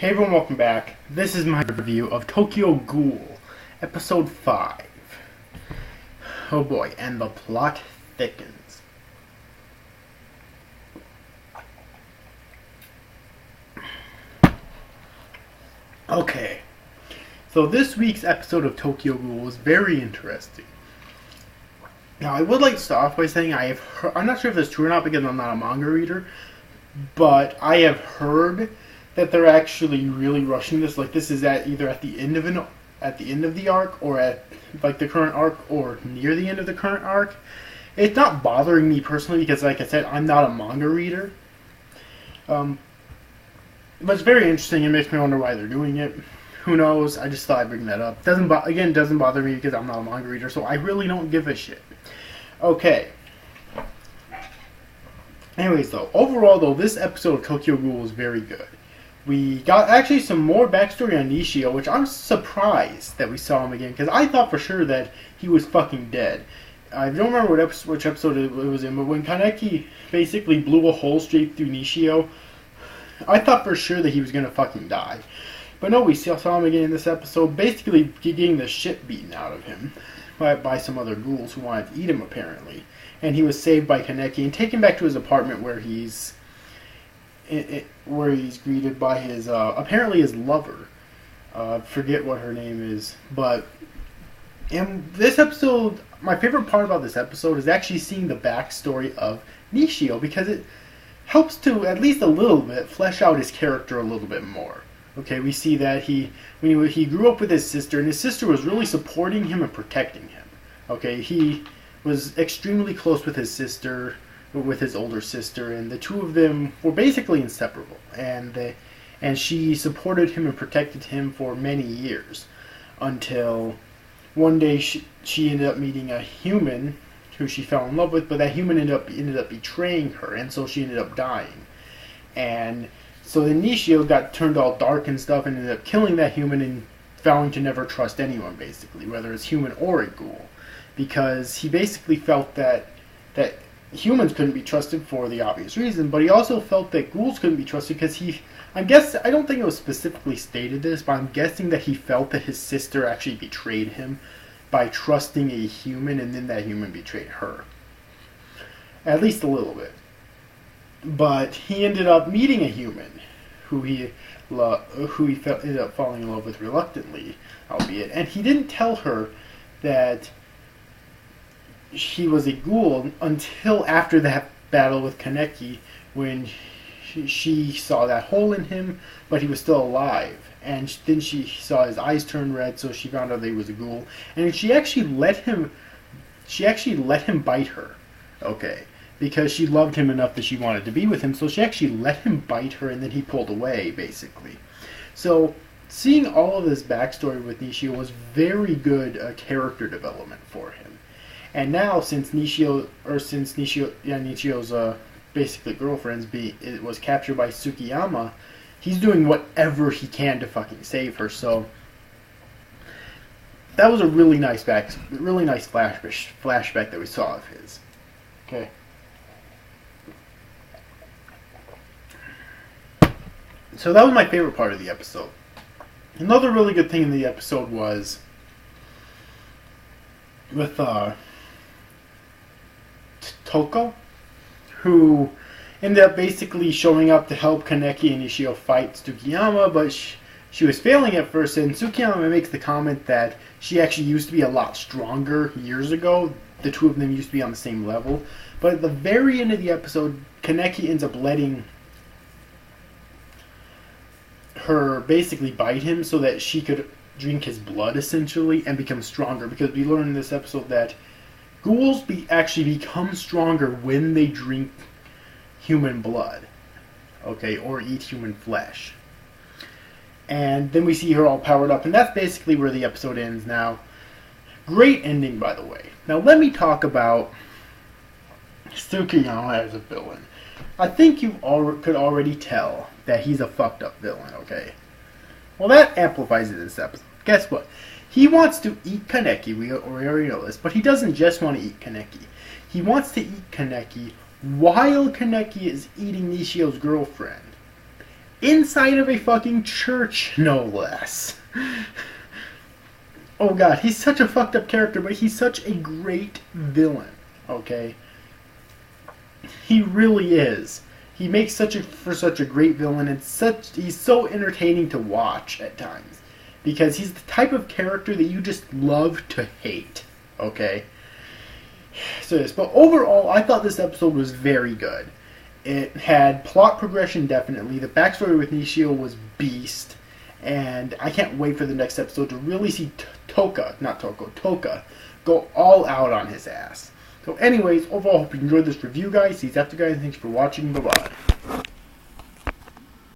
Hey everyone, welcome back. This is my review of Tokyo Ghoul, Episode 5. Oh boy, and the plot thickens. Okay, so this week's episode of Tokyo Ghoul was very interesting. Now, I would like to start off by saying I'm not sure if this is true or not because I'm not a manga reader, but I have heard that they're actually really rushing this. Like, this is either at the end of the arc, or at like the current arc, or near the end of the current arc. It's not bothering me personally because, like I said, I'm not a manga reader. But it's very interesting. It makes me wonder why they're doing it. Who knows? I just thought I'd bring that up. Doesn't bother me because I'm not a manga reader, so I really don't give a shit. Okay. Anyways, overall, this episode of Tokyo Ghoul was very good. We got actually some more backstory on Nishio, which I'm surprised that we saw him again, because I thought for sure that he was fucking dead. I don't remember which episode it was in, but when Kaneki basically blew a hole straight through Nishio, I thought for sure that he was going to fucking die. But no, we saw him again in this episode, basically getting the shit beaten out of him by some other ghouls who wanted to eat him, apparently. And he was saved by Kaneki and taken back to his apartment where he's greeted by his apparently his lover. Forget what her name is, but in this episode, my favorite part about this episode is actually seeing the backstory of Nishio, because it helps to at least a little bit flesh out his character a little bit more. Okay, we see that he grew up with his sister, and his sister was really supporting him and protecting him. Okay, he was extremely close with his sister, with his older sister, and the two of them were basically inseparable. And she supported him and protected him for many years, until one day she ended up meeting a human who she fell in love with, but that human ended up betraying her, and so she ended up dying. And so then Nishio got turned all dark and stuff, and ended up killing that human and vowing to never trust anyone, basically, whether it's human or a ghoul, because he basically felt that humans couldn't be trusted for the obvious reason, but he also felt that ghouls couldn't be trusted because I don't think it was specifically stated this, but I'm guessing that he felt that his sister actually betrayed him by trusting a human, and then that human betrayed her. At least a little bit. But he ended up meeting a human who he ended up falling in love with reluctantly, albeit, and he didn't tell her that she was a ghoul until after that battle with Kaneki, when she saw that hole in him, but he was still alive. And then she saw his eyes turn red, so she found out that he was a ghoul. And she actually let him bite her. Okay. Because she loved him enough that she wanted to be with him, so she actually let him bite her, and then he pulled away, basically. So seeing all of this backstory with Nishio was very good character development for him. And now, since Nishio's basically girlfriend was captured by Tsukiyama, he's doing whatever he can to fucking save her. So that was a really nice flashback that we saw of his. Okay. So that was my favorite part of the episode. Another really good thing in the episode was with Toko, who ended up basically showing up to help Kaneki and Nishio fight Tsukiyama, but she was failing at first, and Tsukiyama makes the comment that she actually used to be a lot stronger years ago. The two of them used to be on the same level. But at the very end of the episode, Kaneki ends up letting her basically bite him so that she could drink his blood, essentially, and become stronger, because we learned in this episode that ghouls actually become stronger when they drink human blood, okay, or eat human flesh. And then we see her all powered up, and that's basically where the episode ends now. Great ending, by the way. Now let me talk about Tsukiyama as a villain. I think you could already tell that he's a fucked up villain, okay? Well, that amplifies it in this episode. Guess what? He wants to eat Kaneki, we already know this, but he doesn't just want to eat Kaneki. He wants to eat Kaneki while Kaneki is eating Nishio's girlfriend. inside of a fucking church, no less. Oh god, he's such a fucked up character, but he's such a great villain, okay? He really is. He makes such a great villain, and he's so entertaining to watch at times. Because he's the type of character that you just love to hate, okay? So yes, but overall, I thought this episode was very good. It had plot progression, definitely. The backstory with Nishio was beast. And I can't wait for the next episode to really see Toka go all out on his ass. So anyways, overall, hope you enjoyed this review, guys. See you after, guys. Thanks for watching. Bye-bye.